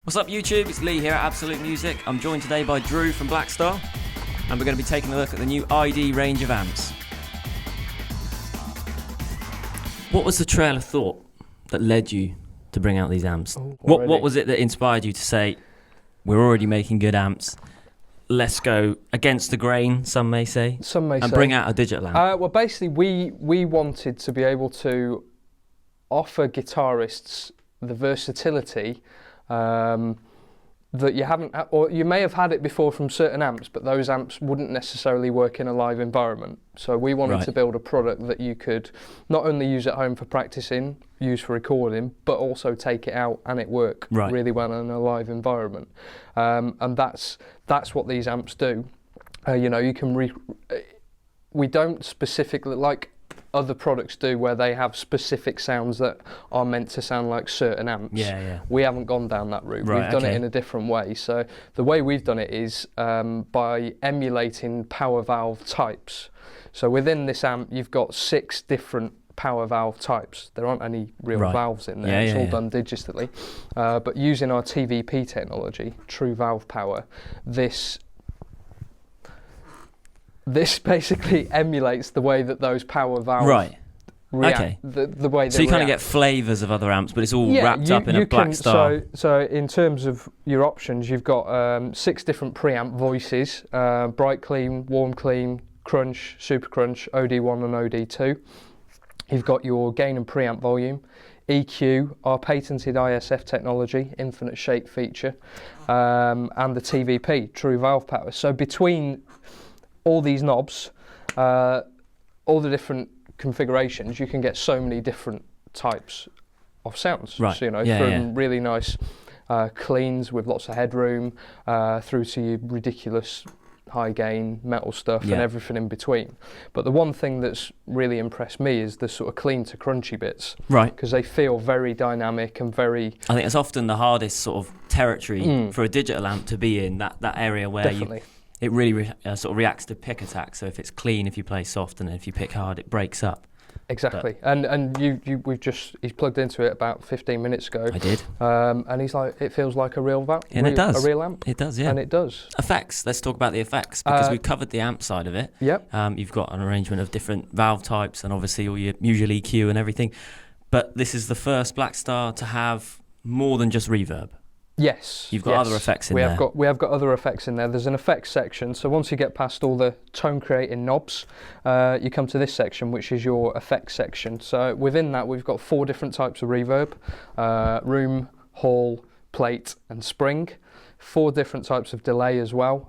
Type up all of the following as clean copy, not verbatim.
What's up YouTube, it's Lee here at Absolute Music. I'm joined today by Drew from Blackstar, and we're going to be taking a look at the new ID range of amps. What was the trail of thought that led you to bring out these amps? What was it that inspired you to say, we're already making good amps, let's go against the grain, some may say, and bring out a digital amp? Well, basically we wanted to be able to offer guitarists the versatility that you haven't, or you may have had it before from certain amps, but those amps wouldn't necessarily work in a live environment. So we wanted to build a product that you could not only use at home for practicing, use for recording, but also take it out and it work really well in a live environment. And that's what these amps do. You know, you can we don't specifically like other products do, where they have specific sounds that are meant to sound like certain amps. We haven't gone down that route. We've done it in a different way. So the way we've done it is by emulating power valve types. So within this amp, you've got 6 different power valve types. There aren't any real valves in there. It's all done digitally. But using our TVP technology, True Valve Power, this basically emulates the way that those power valves react, the way they So you kind of get flavours of other amps, but it's all wrapped up in a Blackstar. So in terms of your options, you've got 6 different preamp voices, bright clean, warm clean, crunch, super crunch, OD1 and OD2. You've got your gain and preamp volume, EQ, our patented ISF technology, infinite shape feature, and the TVP, True Valve Power. So between all these knobs, all the different configurations, you can get so many different types of sounds. So, you know, from really nice cleans with lots of headroom, through to your ridiculous high gain metal stuff and everything in between. But the one thing that's really impressed me is the sort of clean to crunchy bits, because they feel very dynamic and very... I think it's often the hardest sort of territory for a digital amp to be in, that area where it really sort of reacts to pick attack. So if it's clean, if you play soft, and then if you pick hard, it breaks up. Exactly. And he's plugged into it about 15 minutes ago. I did. And he's like, it feels like a real valve. And it does. A real amp. It does, yeah. And it does. Effects. Let's talk about the effects, because we've covered the amp side of it. Yep. You've got an arrangement of different valve types and obviously all your usual EQ and everything. But this is the first Blackstar to have more than just reverb. Yes. You've got other effects in there. We have got other effects in there. There's an effects section. So once you get past all the tone creating knobs, you come to this section, which is your effects section. So within that, we've got 4 different types of reverb: room, hall, plate, and spring. 4 different types of delay as well.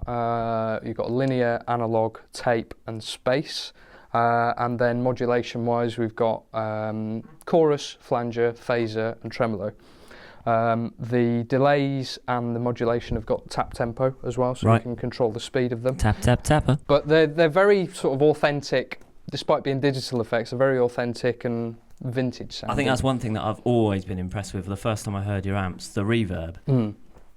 You've got linear, analog, tape, and space. And then modulation-wise, we've got chorus, flanger, phaser, and tremolo. The delays and the modulation have got tap tempo as well, so you can control the speed of them. Tap, tap, tapper. But they're very sort of authentic, despite being digital effects, they're very authentic and vintage sounding. I think that's one thing that I've always been impressed with. The first time I heard your amps, the reverb,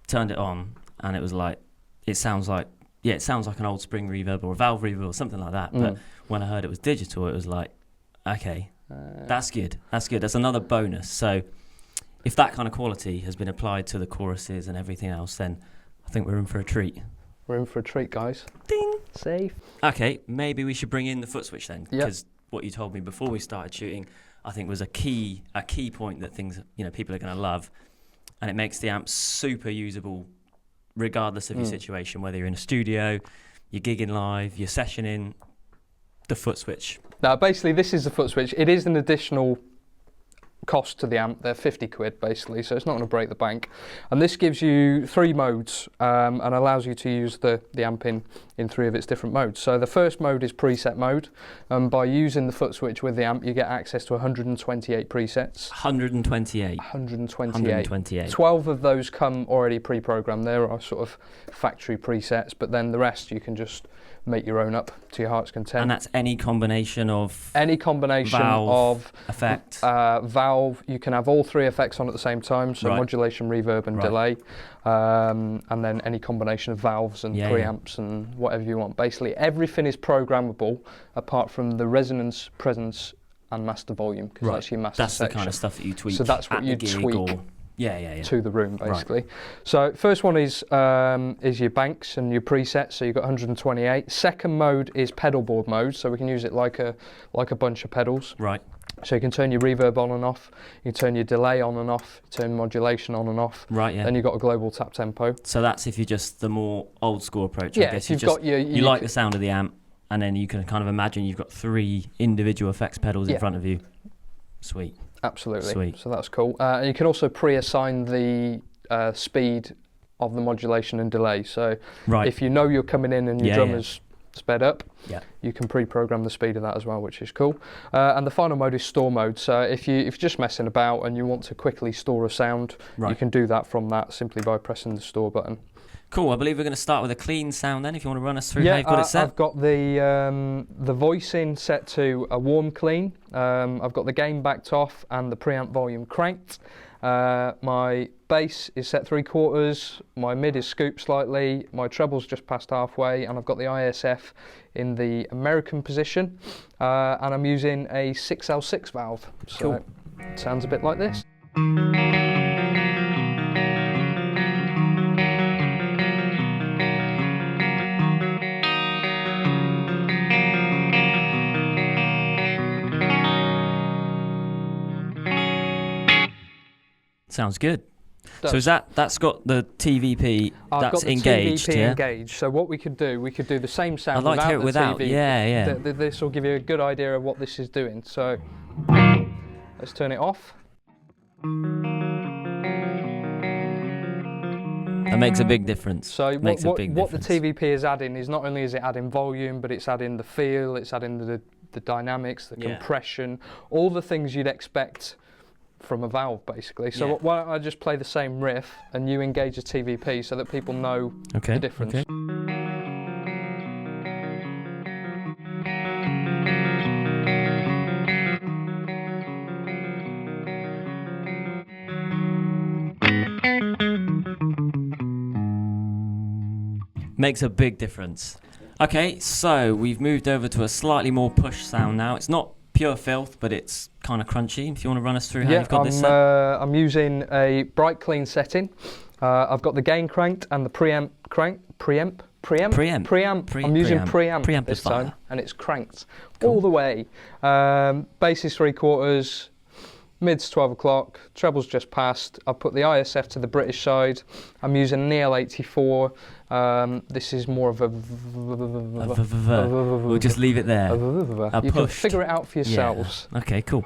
turned it on, and it was like, it sounds like an old spring reverb or a valve reverb or something like that. But when I heard it was digital, it was like, okay, that's good. That's good. That's another bonus. So if that kind of quality has been applied to the choruses and everything else, then I think we're in for a treat. We're in for a treat, guys. Ding! Safe. Okay, maybe we should bring in the foot switch then, because what you told me before we started shooting, I think was a key point that people are going to love, and it makes the amp super usable, regardless of your situation, whether you're in a studio, you're gigging live, you're sessioning. The foot switch. Now, basically, this is the foot switch. It is an additional cost to the amp. They're 50 quid basically, so it's not going to break the bank. And this gives you 3 modes and allows you to use the amp in 3 of its different modes. So the first mode is preset mode. By using the foot switch with the amp, you get access to 128 presets. 128. 128. 12 of those come already pre-programmed. There are sort of factory presets, but then the rest you can just make your own up to your heart's content. And that's any combination of valve, effect. Valve. You can have all 3 effects on at the same time, so modulation, reverb, and delay, and then any combination of valves and preamps and whatever you want. Basically, everything is programmable apart from the resonance, presence, and master volume, because that's your master section. The kind of stuff that you tweak. So that's what you tweak. to the room, basically. So first one is your banks and your presets. So you've got 128. Second mode is pedal board mode. So we can use it like a bunch of pedals. Right. So you can turn your reverb on and off. You can turn your delay on and off. Turn modulation on and off. Right. Yeah. Then you've got a global tap tempo. So that's if you're just the more old school approach. Yeah. I guess you like the sound of the amp, and then you can kind of imagine you've got 3 individual effects pedals in front of you. Sweet. Absolutely. Sweet. So that's cool. And you can also pre-assign the speed of the modulation and delay. So if you know you're coming in and your drum is sped up, you can pre-program the speed of that as well, which is cool. And the final mode is store mode. So if you're just messing about and you want to quickly store a sound, you can do that from that simply by pressing the store button. Cool. I believe we're going to start with a clean sound then, if you want to run us through how you've got it set. I've got the voicing set to a warm clean. I've got the gain backed off and the preamp volume cranked. My bass is set 3/4. My mid is scooped slightly. My treble's just past halfway, and I've got the ISF in the American position. And I'm using a 6L6 valve. So it sounds a bit like this. Sounds good. So is that's got the TVP that's engaged? TVP engaged. So what we could do the same sound. I'd like to hear it without. TV. Yeah. This will give you a good idea of what this is doing. So let's turn it off. That makes a big difference. So what the TVP is adding is not only is it adding volume, but it's adding the feel, it's adding the dynamics, the compression, all the things you'd expect from a valve, basically. So why don't I just play the same riff and you engage a TVP so that people know the difference. Okay. Makes a big difference. Okay, so we've moved over to a slightly more push sound now. It's not pure filth, but it's kind of crunchy. If you want to run us through how you've got this set. I'm using a bright clean setting. I've got the gain cranked and the preamp cranked. Preamp. I'm using preamp this time, and it's cranked all the way. Bass is 3/4. Mid's 12 o'clock, treble's just passed. I've put the ISF to the British side. I'm using an EL84. This is more of a... We'll just leave it there. You can figure it out for yourselves. Yeah. Okay, cool.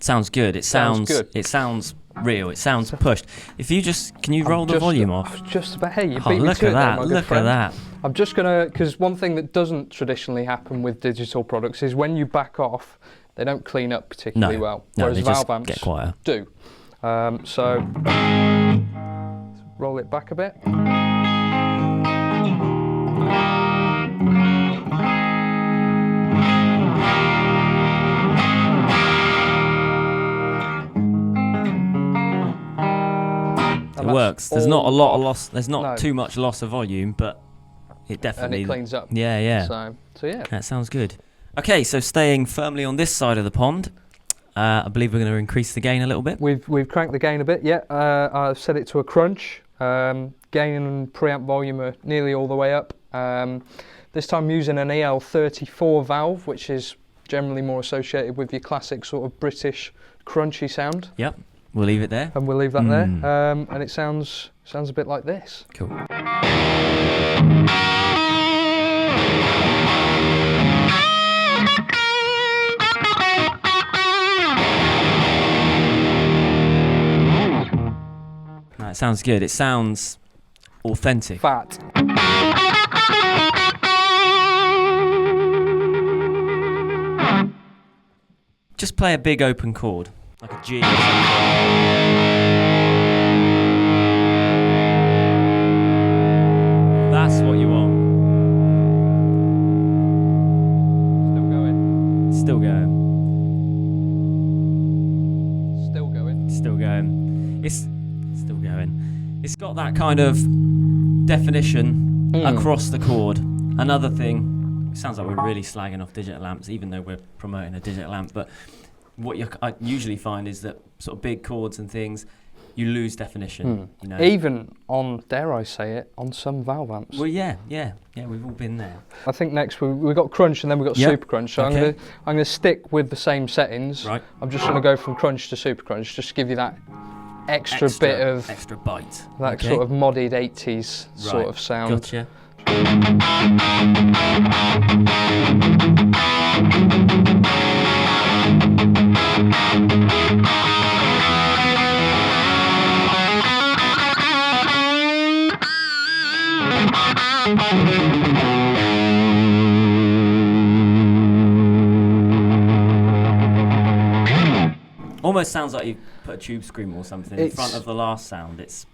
Sounds good. It sounds good. It sounds real. It sounds pushed. If you can you roll the volume off? Just about. Hey, you beat me look to at it that! There, look at that! I'm just gonna, because one thing that doesn't traditionally happen with digital products is when you back off, they don't clean up particularly well. Whereas valve amps get quieter. Do. So roll it back a bit. It works. There's not a lot of loss. There's not too much loss of volume, but it definitely... And it cleans up. Yeah. So yeah. That sounds good. Okay, so staying firmly on this side of the pond, I believe we're going to increase the gain a little bit. We've cranked the gain a bit, yeah. I've set it to a crunch. Gain and preamp volume are nearly all the way up. This time using an EL34 valve, which is generally more associated with your classic sort of British crunchy sound. Yep. We'll leave it there. And we'll leave that there. And it sounds a bit like this. Cool. No, it sounds good. It sounds authentic. Fat. Just play a big open chord. Like a G. That's what you want. Still going. Still going. It's still going. It's got that kind of definition across the chord. Another thing, it sounds like we're really slagging off digital amps, even though we're promoting a digital amp. But what I usually find is that sort of big chords and things, you lose definition. You know? Even on, dare I say it, on some valve amps. Well, yeah, we've all been there. I think next we've got crunch and then we've got super crunch. So Okay. I'm gonna stick with the same settings. Right. I'm just gonna go from crunch to super crunch, just to give you that extra bit of extra bite. that sort of modded 80s sort of sound. Gotcha. Almost sounds like you put a tube screamer or something in front of the last sound. It's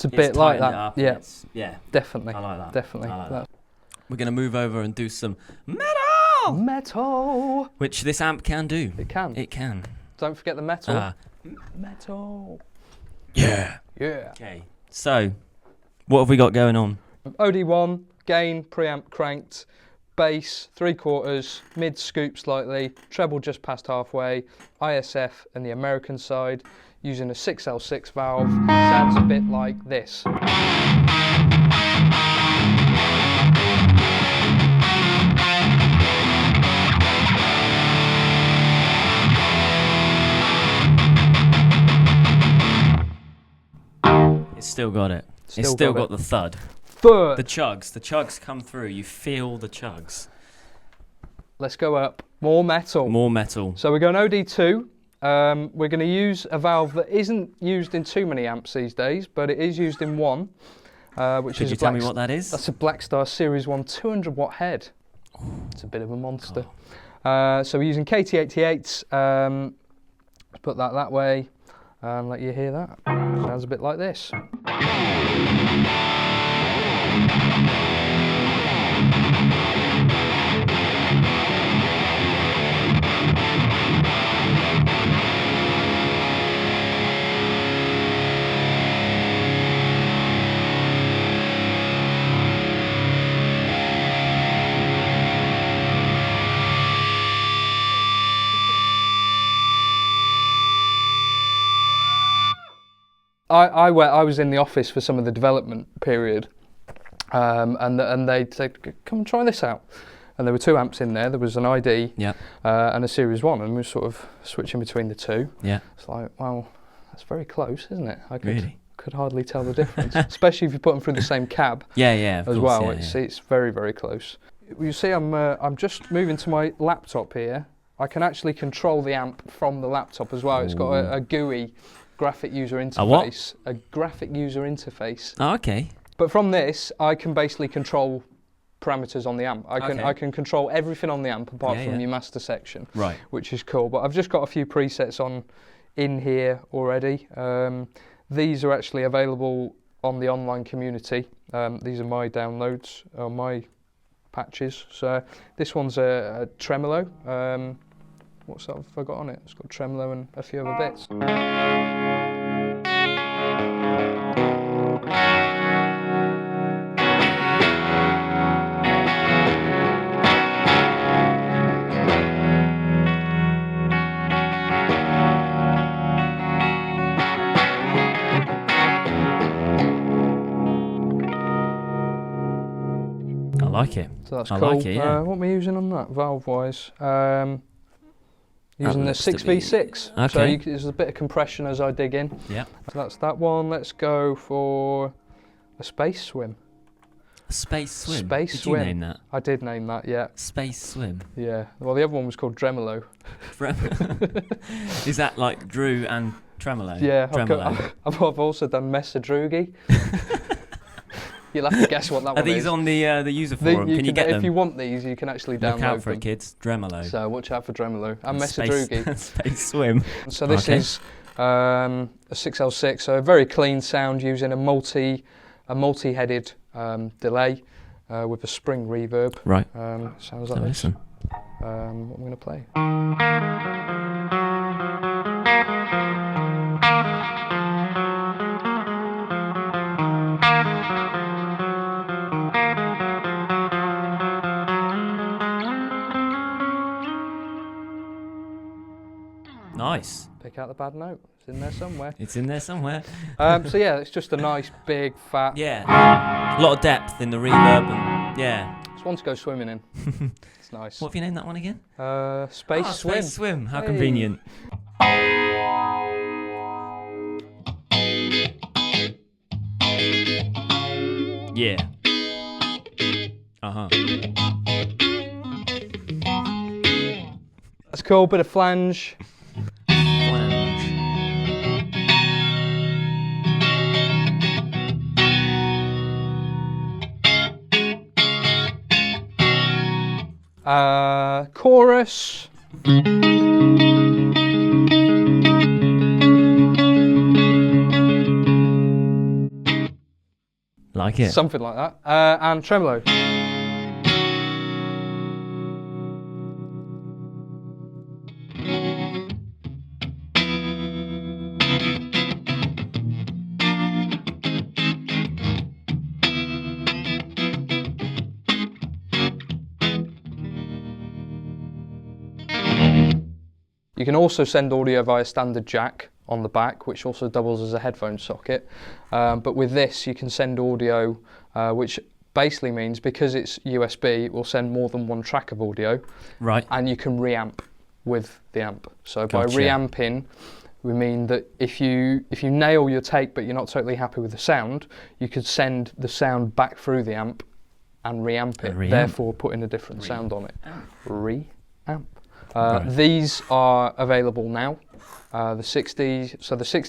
a bit like that. Up, yeah, definitely. I like that. Definitely. I like that. We're going to move over and do some metal! Metal! Which this amp can do. It can. It can. Don't forget the metal. Metal. Yeah. Yeah. Okay. So, what have we got going on? OD1, gain, preamp cranked, bass, 3/4, mid scoop slightly, treble just past halfway, ISF and the American side, using a 6L6 valve. Sounds a bit like this. It's still got it. It's still got the thud. Third. The chugs come through. You feel the chugs. Let's go up. More metal. More metal. So we're going OD2. We're going to use a valve that isn't used in too many amps these days, but it is used in one. Which Could is you tell me what that is? That's a Blackstar Series 1 200 watt head. It's a bit of a monster. So we're using KT88s. Let's put that way and let you hear that. Sounds a bit like this. I was in the office for some of the development period, and they said, "Come and try this out." And there were two amps in there. There was an ID and a Series 1, and we were sort of switching between the two. Yeah, it's like, well, that's very close, isn't it? I could hardly tell the difference, especially if you put them through the same cab. Of as course, well. It's very, very close. You see, I'm just moving to my laptop here. I can actually control the amp from the laptop as well. It's got a GUI. Graphic user interface. A what? A graphic user interface. Oh, okay. But from this, I can basically control parameters on the amp. I can control everything on the amp apart from your master section. Right. Which is cool. But I've just got a few presets in here already. These are actually available on the online community. These are my downloads, my patches. So this one's a tremolo. What's that have I got on it? It's got tremolo and a few other bits. I like it. So that's cool. Like it, yeah. What am I using on that, valve-wise? Using the 6v6. Okay. So there's a bit of compression as I dig in. Yeah. So that's that one. Let's go for a space swim. A space swim? Space Did swim. you name that? I did name that, yeah. Space swim? Yeah. Well, the other one was called Dremolo. Is that like Drew and Tremolo? Yeah. I've also done Messadrugi. You'll have to guess what that one is. Are these on the user forum? Can you get them? If you want these, you can actually download them. Look out for it, kids. Dremolo. So watch out for Dremolo and Messadrugi. Space swim. So this is a 6L6, so a very clean sound using a multi-headed delay with a spring reverb. Right. Sounds like this. Listen. What I'm going to play. Take out the bad note. It's in there somewhere. It's in there somewhere. So yeah, it's just a nice, big, fat... Yeah. A lot of depth in the reverb and yeah. It's one to go swimming in. It's nice. What have you named that one again? Space Swim. Space Swim. How Hey. convenient. Yeah. Uh-huh. That's cool. Bit of flange. Chorus. Like it. Something like that. And tremolo. You can also send audio via standard jack on the back, which also doubles as a headphone socket. But with this, you can send audio, which basically means because it's USB, it will send more than one track of audio. Right. And you can reamp with the amp. So Gotcha. by reamping, we mean that if you nail your take but you're not totally happy with the sound, you could send the sound back through the amp and reamp it, therefore putting a different sound on it. Reamp. These are available now. The 60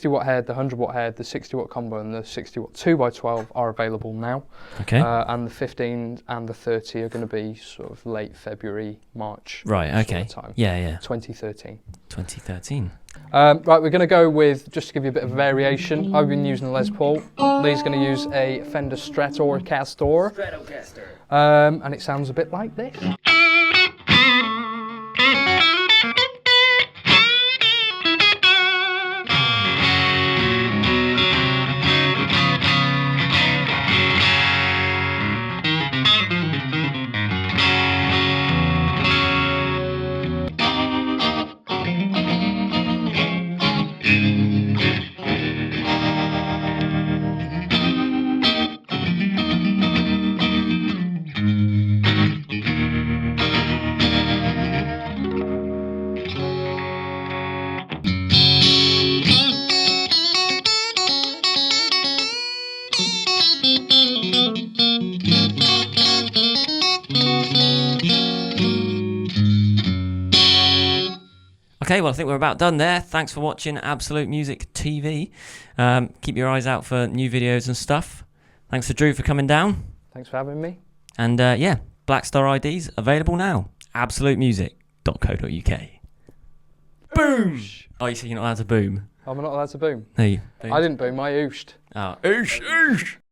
watt head, the 100 watt head, the 60 watt combo and the 60 watt 2x12 are available now. Okay. And the 15 and the 30 are going to be sort of late February, March. Right, okay. Sort of time. Yeah. 2013. 2013. Right, we're going to go with, just to give you a bit of variation, I've been using a Les Paul. Lee's going to use a Fender Stratocaster. And it sounds a bit like this. Okay, well, I think we're about done there. Thanks for watching Absolute Music TV. Keep your eyes out for new videos and stuff. Thanks to Drew for coming down. Thanks for having me. And yeah, Blackstar IDs available now. absolutemusic.co.uk. Boom! Oh, you said you're not allowed to boom? I'm not allowed to boom. No, you boomed. I didn't boom, I ooshed. Oh, oosh, oosh!